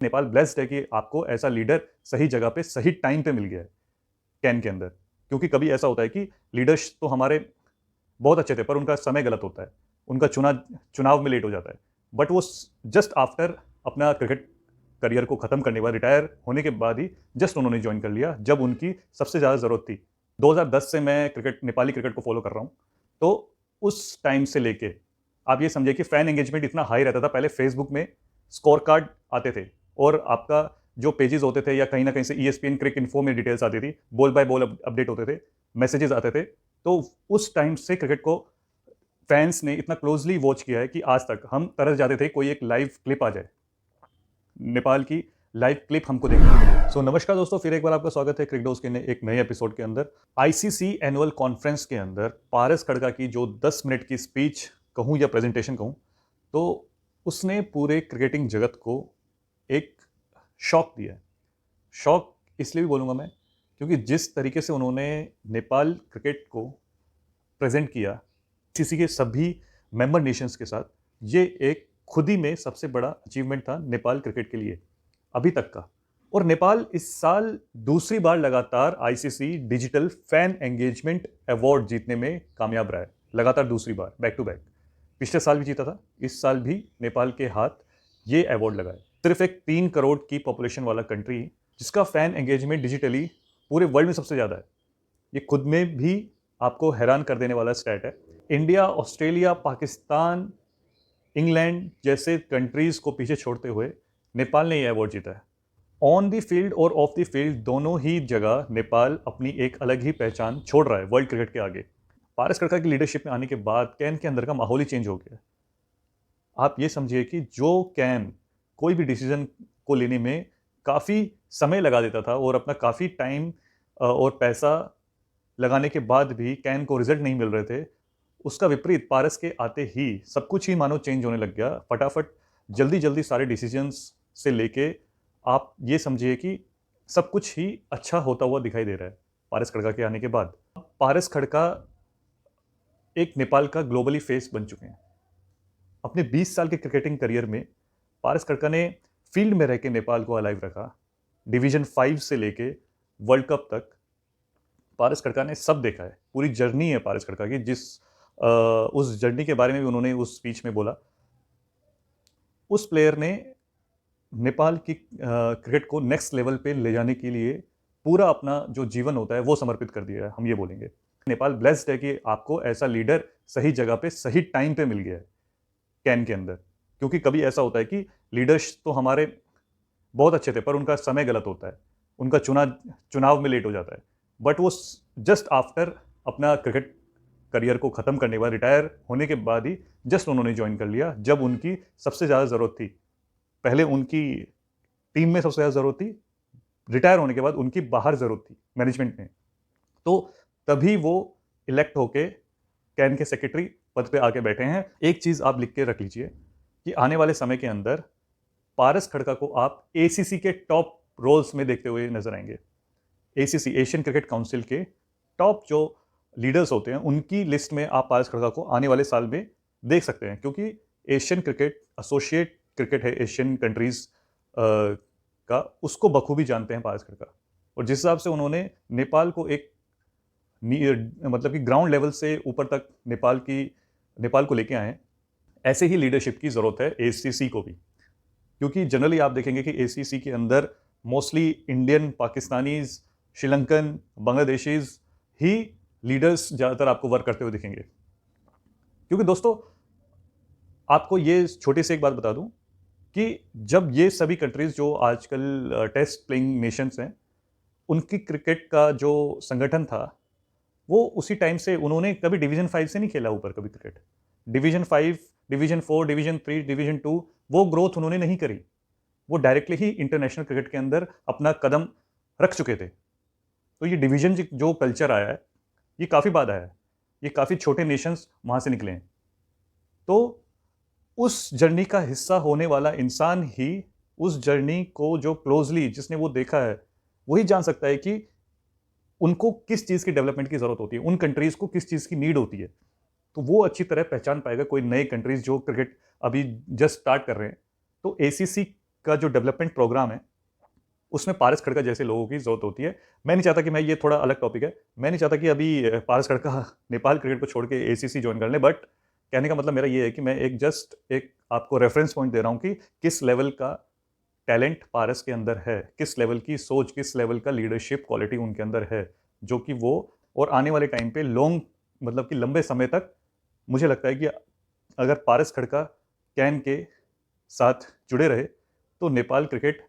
Nepal blessed है कि आपको ऐसा लीडर सही जगह पे सही टाइम पे मिल गया है कैन के अंदर। क्योंकि कभी ऐसा होता है कि लीडर्स तो हमारे बहुत अच्छे थे पर उनका समय गलत होता है, उनका चुनाव में लेट हो जाता है। बट वो जस्ट आफ्टर अपना क्रिकेट करियर को खत्म करने के बाद, रिटायर होने के बाद ही जस्ट उन्होंने ज्वाइन कर लिया जब उनकी सबसे ज़्यादा ज़रूरत थी। 2010 से मैं नेपाली क्रिकेट को फॉलो कर रहा हूँ। तो उस टाइम से लेके आप ये समझिए कि फैन एंगेजमेंट इतना हाई रहता था। पहले फेसबुक में स्कोर कार्ड आते थे और आपका जो पेजेस होते थे या कहीं ना कहीं से ESPN क्रिक इन्फो में डिटेल्स आती थी, बॉल बाय बॉल अपडेट होते थे, मैसेजेस आते थे। तो उस टाइम से क्रिकेट को फैंस ने इतना क्लोजली वॉच किया है कि आज तक हम तरस जाते थे कोई एक लाइव क्लिप आ जाए, नेपाल की लाइव क्लिप हमको देखने को मिली। सो नमस्कार दोस्तों, फिर एक बार आपका स्वागत है क्रिकडोज के एक नए एपिसोड के अंदर। ICC एनुअल कॉन्फ्रेंस के अंदर पारस खड़का की जो 10 मिनट की स्पीच कहूं या प्रेजेंटेशन कहूं, तो उसने पूरे क्रिकेटिंग जगत को एक शॉक दिया है। शॉक इसलिए भी बोलूंगा मैं क्योंकि जिस तरीके से उन्होंने नेपाल क्रिकेट को प्रेजेंट किया ICC के सभी मेंबर नेशंस के साथ, ये एक खुद ही में सबसे बड़ा अचीवमेंट था नेपाल क्रिकेट के लिए अभी तक का। और नेपाल इस साल दूसरी बार लगातार ICC digital fan engagement award जीतने में कामयाब रहा है, लगातार दूसरी बार बैक टू बैक। पिछले साल भी जीता था, इस साल भी नेपाल के हाथ ये अवार्ड लगा है। सिर्फ एक 3 करोड़ की पॉपुलेशन वाला कंट्री जिसका फैन एंगेजमेंट डिजिटली पूरे वर्ल्ड में सबसे ज़्यादा है, ये खुद में भी आपको हैरान कर देने वाला स्टैट है। इंडिया, ऑस्ट्रेलिया, पाकिस्तान, इंग्लैंड जैसे कंट्रीज को पीछे छोड़ते हुए नेपाल ने यह अवार्ड जीता है। ऑन द फील्ड और ऑफ द फील्ड दोनों ही जगह नेपाल अपनी एक अलग ही पहचान छोड़ रहा है वर्ल्ड क्रिकेट के आगे। पारस खड़का की लीडरशिप में आने के बाद कैन के अंदर का माहौल ही चेंज हो गया। आप ये समझिए कि जो कैन कोई भी डिसीजन को लेने में काफ़ी समय लगा देता था और अपना काफ़ी टाइम और पैसा लगाने के बाद भी कैन को रिजल्ट नहीं मिल रहे थे, उसका विपरीत पारस के आते ही सब कुछ ही मानो चेंज होने लग गया। फटाफट जल्दी जल्दी सारे डिसीजंस से लेके आप ये समझिए कि सब कुछ ही अच्छा होता हुआ दिखाई दे रहा है पारस खड़का के आने के बाद। पारस खड़का एक नेपाल का ग्लोबली फेस बन चुके हैं। अपने 20 साल के क्रिकेटिंग करियर में पारस खड़का ने फील्ड में रह के नेपाल को अलाइव रखा। डिवीजन 5 से लेके वर्ल्ड कप तक पारस खड़का ने सब देखा है। पूरी जर्नी है पारस खड़का की, उस जर्नी के बारे में भी उन्होंने उस स्पीच में बोला। उस प्लेयर ने नेपाल की क्रिकेट को नेक्स्ट लेवल पे ले जाने के लिए पूरा अपना जो जीवन होता है वो समर्पित कर दिया है, हम ये बोलेंगे। नेपाल ब्लेस्ड है कि आपको ऐसा लीडर सही जगह पे सही टाइम पे मिल गया है कैन के अंदर। क्योंकि कभी ऐसा होता है कि लीडर्स तो हमारे बहुत अच्छे थे पर उनका समय गलत होता है, उनका चुनाव में लेट हो जाता है। बट वो जस्ट आफ्टर अपना क्रिकेट करियर को खत्म करने के बाद, रिटायर होने के बाद ही जस्ट उन्होंने ज्वाइन कर लिया जब उनकी सबसे ज़्यादा ज़रूरत थी। पहले उनकी टीम में सबसे ज़्यादा ज़रूरत थी, रिटायर होने के बाद उनकी बाहर ज़रूरत थी मैनेजमेंट में। तो तभी वो इलेक्ट होके कैन के सेक्रेटरी पद पे आके बैठे हैं। एक चीज़ आप लिख के रख लीजिए कि आने वाले समय के अंदर पारस खड़का को आप ACC के टॉप रोल्स में देखते हुए नजर आएंगे। ACC, एशियन क्रिकेट काउंसिल के टॉप जो लीडर्स होते हैं उनकी लिस्ट में आप पारस खड़का को आने वाले साल में देख सकते हैं। क्योंकि एशियन क्रिकेट एसोसिएट क्रिकेट है एशियन कंट्रीज का, उसको बखूबी जानते हैं पारस खड़का। और जिस हिसाब से उन्होंने नेपाल को एक मतलब कि ग्राउंड लेवल से ऊपर तक नेपाल को लेके आए हैं, ऐसे ही लीडरशिप की ज़रूरत है ACC को भी। क्योंकि जनरली आप देखेंगे कि ACC के अंदर मोस्टली इंडियन, पाकिस्तानीज, श्रीलंकन, बांग्लादेशीज ही लीडर्स ज़्यादातर आपको वर्क करते हुए दिखेंगे। क्योंकि दोस्तों आपको ये छोटी सी एक बात बता दूं कि जब ये सभी कंट्रीज जो आजकल टेस्ट प्लेइंग नेशंस हैं, उनकी क्रिकेट का जो संगठन था वो उसी टाइम से, उन्होंने कभी डिवीजन 5 से नहीं खेला ऊपर कभी cricket. Division 5, division 4, division 3, division 2 वो ग्रोथ उन्होंने नहीं करी। वो डायरेक्टली ही इंटरनेशनल क्रिकेट के अंदर अपना कदम रख चुके थे। तो ये डिवीजन जो कल्चर आया है ये काफ़ी बाद आया है, ये काफ़ी छोटे नेशंस वहाँ से निकले हैं। तो उस जर्नी का हिस्सा होने वाला इंसान ही उस जर्नी को जो क्लोजली जिसने वो देखा है वही जान सकता है कि उनको किस चीज़ की डेवलपमेंट की ज़रूरत होती है, उन कंट्रीज़ को किस चीज़ की नीड होती है। तो वो अच्छी तरह पहचान पाएगा कोई नए कंट्रीज़ जो क्रिकेट अभी जस्ट स्टार्ट कर रहे हैं। तो ACC का जो डेवलपमेंट प्रोग्राम है उसमें पारस खड़का जैसे लोगों की जरूरत होती है। मैं नहीं चाहता कि मैं, ये थोड़ा अलग टॉपिक है, मैं नहीं चाहता कि अभी पारस खड़का नेपाल क्रिकेट को छोड़ के एसीसी ज्वाइन कर ले, बट कहने का मतलब मेरा ये है कि मैं एक जस्ट एक आपको रेफरेंस पॉइंट दे रहा हूँ कि किस लेवल का टैलेंट पारस के अंदर है, किस लेवल की सोच, किस लेवल का लीडरशिप क्वालिटी उनके अंदर है, जो कि वो और आने वाले टाइम पे लॉन्ग मतलब कि लंबे समय तक मुझे लगता है कि अगर पारस खड़का कैन के साथ जुड़े रहे तो नेपाल क्रिकेट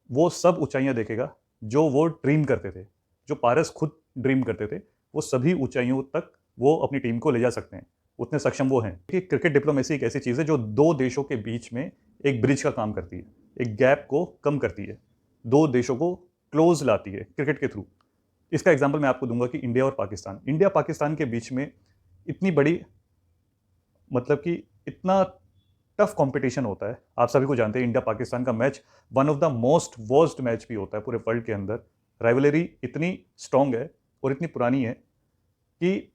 वो सब ऊंचाइयां देखेगा जो वो ड्रीम करते थे, जो पारस खुद ड्रीम करते थे, वो सभी ऊंचाइयों तक वो अपनी टीम को ले जा सकते हैं, उतने सक्षम वो हैं। कि क्रिकेट डिप्लोमेसी एक ऐसी चीज़ है जो दो देशों के बीच में एक ब्रिज का काम करती है, एक गैप को कम करती है, दो देशों को क्लोज लाती है क्रिकेट के थ्रू। इसका एग्जाम्पल मैं आपको दूंगा कि इंडिया पाकिस्तान के बीच में इतनी बड़ी मतलब कि इतना टफ कंपटीशन होता है, आप सभी को जानते हैं। इंडिया पाकिस्तान का match one of the most worst match भी होता है पूरे वर्ल्ड के अंदर। राइवलरी इतनी स्ट्रांग है और इतनी पुरानी है कि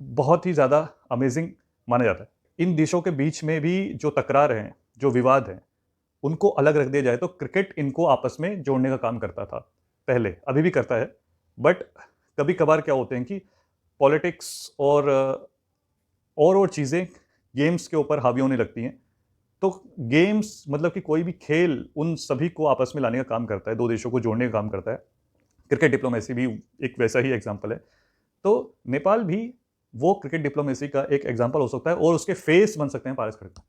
बहुत ही ज़्यादा अमेजिंग माना जाता है। इन देशों के बीच में भी जो तकरार हैं, जो विवाद हैं, उनको अलग रख दिया जाए तो क्रिकेट इनको आपस में जोड़ने का काम करता था पहले, अभी भी करता है। बट कभी कभार क्या होते हैं कि पॉलिटिक्स और चीज़ें गेम्स के ऊपर हावी होने लगती हैं। तो गेम्स मतलब कि कोई भी खेल उन सभी को आपस में लाने का काम करता है, दो देशों को जोड़ने का काम करता है। क्रिकेट डिप्लोमेसी भी एक वैसा ही एग्जाम्पल है। तो नेपाल भी वो क्रिकेट डिप्लोमेसी का एक एग्जाम्पल हो सकता है और उसके फेस बन सकते हैं पारस खड़का।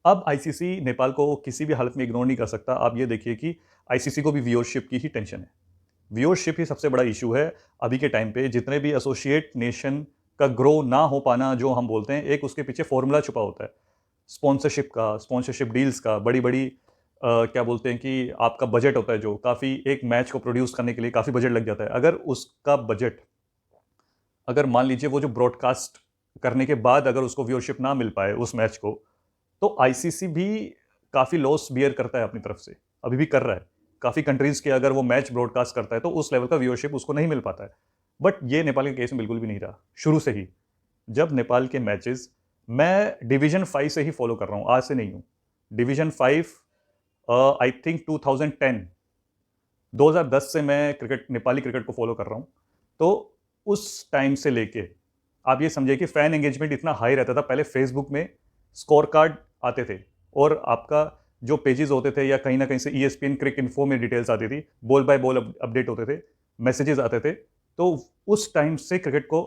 अब आईसीसी नेपाल को किसी भी हालत में इग्नोर नहीं कर सकता। आप ये देखिए कि आईसीसी को भी व्यूअरशिप की ही टेंशन है। व्यूअरशिप ही सबसे बड़ा इशू है अभी के टाइम पे। जितने भी एसोसिएट नेशन का ग्रो ना हो पाना जो हम बोलते हैं, एक उसके पीछे फॉर्मूला छुपा होता है स्पॉन्सरशिप का, स्पॉन्सरशिप डील्स का, बड़ी बड़ी क्या बोलते हैं कि आपका बजट होता है जो काफ़ी, एक मैच को प्रोड्यूस करने के लिए काफ़ी बजट लग जाता है। अगर उसका बजट, अगर मान लीजिए वो जो ब्रॉडकास्ट करने के बाद अगर उसको व्यूअरशिप ना मिल पाए उस मैच को, तो आईसीसी भी काफ़ी लॉस बियर करता है अपनी तरफ से, अभी भी कर रहा है। काफ़ी कंट्रीज के अगर वो मैच ब्रॉडकास्ट करता है तो उस लेवल का व्यूअरशिप उसको नहीं मिल पाता है। बट ये नेपाल के केस में बिल्कुल भी नहीं रहा शुरू से ही। जब नेपाल के मैचेस, मैं डिवीजन 5 से ही फॉलो कर रहा हूँ, आज से नहीं हूँ। डिवीजन 5 आई थिंक 2010 से मैं क्रिकेट, नेपाली क्रिकेट को फॉलो कर रहा हूँ। तो उस टाइम से लेके आप ये समझिए कि फैन एंगेजमेंट इतना हाई रहता था। पहले फेसबुक में स्कोर कार्ड आते थे और आपका जो पेजेस होते थे या कहीं ना कहीं से ईएसपीएन क्रिक इन्फो में डिटेल्स आती थी, बॉल बाय बॉल अपडेट होते थे, मैसेजेस आते थे। तो उस टाइम से क्रिकेट को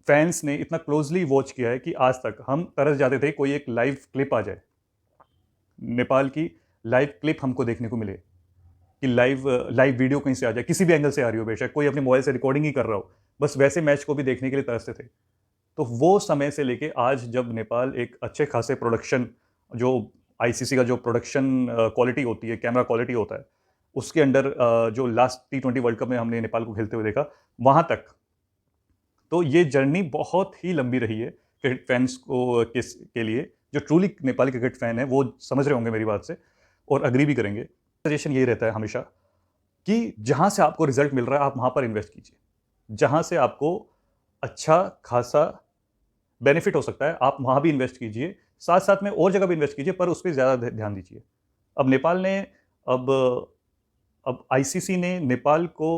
फैंस ने इतना क्लोजली वॉच किया है कि आज तक हम तरस जाते थे कोई एक लाइव क्लिप आ जाए, नेपाल की लाइव क्लिप हमको देखने को मिले, कि लाइव लाइव वीडियो कहीं से आ जाए, किसी भी एंगल से आ रही हो, बेशक कोई अपने मोबाइल से रिकॉर्डिंग ही कर रहा हो, बस वैसे मैच को भी देखने के लिए तरसते थे। तो वो समय से लेके आज जब नेपाल एक अच्छे खासे प्रोडक्शन, जो आईसीसी का जो प्रोडक्शन क्वालिटी होती है, कैमरा क्वालिटी होता है, उसके अंडर जो लास्ट T20 वर्ल्ड कप में हमने नेपाल को खेलते हुए देखा, वहां तक तो ये जर्नी बहुत ही लंबी रही है क्रिकेट फैंस को के लिए। जो ट्रूली नेपाली क्रिकेट फैन है वो समझ रहे होंगे मेरी बात से और अग्री भी करेंगे। सजेशन यही रहता है हमेशा कि जहां से आपको रिजल्ट मिल रहा है आप वहां पर इन्वेस्ट कीजिए, जहां से आपको अच्छा खासा बेनिफिट हो सकता है आप वहां भी इन्वेस्ट कीजिए, साथ साथ में और जगह भी इन्वेस्ट कीजिए, पर उस पर ज़्यादा ध्यान दीजिए। अब नेपाल ने अब अब आईसीसी ने नेपाल को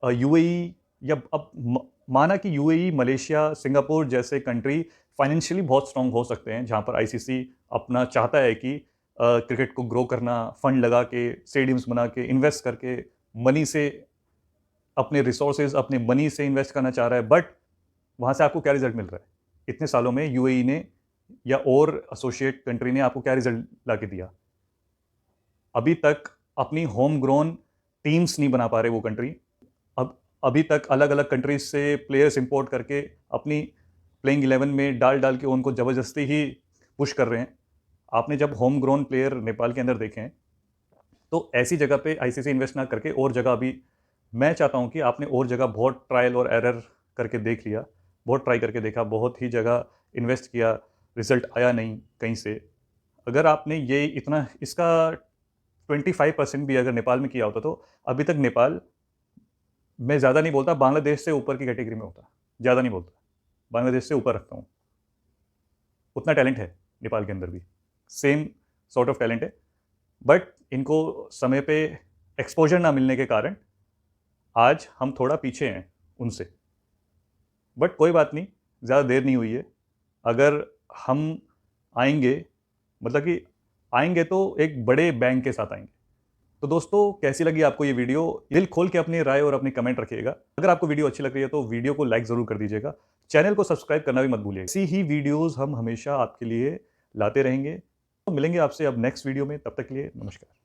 यूएई या अब माना कि यूएई, मलेशिया, सिंगापुर जैसे कंट्री फाइनेंशियली बहुत स्ट्रांग हो सकते हैं, जहां पर आईसीसी अपना चाहता है कि क्रिकेट को ग्रो करना, फंड लगा के, स्टेडियम्स बना के, इन्वेस्ट करके, मनी से, अपने रिसोर्सेज, अपने मनी से इन्वेस्ट करना चाह रहा है। बट वहां से आपको क्या रिजल्ट मिल रहा है? इतने सालों में यूएई ने या और एसोसिएट कंट्री ने आपको क्या रिजल्ट ला के दिया? अभी तक अपनी होम ग्रोन टीम्स नहीं बना पा रहे वो कंट्री। अब अभी तक अलग अलग कंट्रीज से प्लेयर्स इंपोर्ट करके अपनी प्लेइंग 11 में डाल डाल के उनको ज़बरदस्ती ही पुश कर रहे हैं। आपने जब होम ग्रोन प्लेयर नेपाल के अंदर देखे हैं, तो ऐसी जगह पे आईसीसी इन्वेस्ट ना करके और जगह, अभी मैं चाहता हूं कि आपने और जगह बहुत ट्रायल और एरर करके देख लिया, बहुत ट्राई करके देखा, बहुत ही जगह इन्वेस्ट किया, रिजल्ट आया नहीं कहीं से। अगर आपने ये इतना, इसका 25% भी अगर नेपाल में किया होता तो अभी तक नेपाल, मैं ज़्यादा नहीं बोलता, बांग्लादेश से ऊपर की कैटेगरी में होता। ज़्यादा नहीं बोलता, बांग्लादेश से ऊपर रखता हूँ। उतना टैलेंट है नेपाल के अंदर भी, सेम सॉर्ट ऑफ टैलेंट है। बट इनको समय पे एक्सपोजर ना मिलने के कारण आज हम थोड़ा पीछे हैं उनसे। बट कोई बात नहीं, ज़्यादा देर नहीं हुई है। अगर हम आएंगे, मतलब कि आएंगे तो एक बड़े बैंग के साथ आएंगे। तो दोस्तों, कैसी लगी आपको ये वीडियो? दिल खोल के अपनी राय और अपनी कमेंट रखिएगा। अगर आपको वीडियो अच्छी लग रही है तो वीडियो को लाइक ज़रूर कर दीजिएगा। चैनल को सब्सक्राइब करना भी मत भूलिएगा। ऐसी ही वीडियोस हम हमेशा आपके लिए लाते रहेंगे। तो मिलेंगे आपसे अब नेक्स्ट वीडियो में। तब तक के लिए नमस्कार।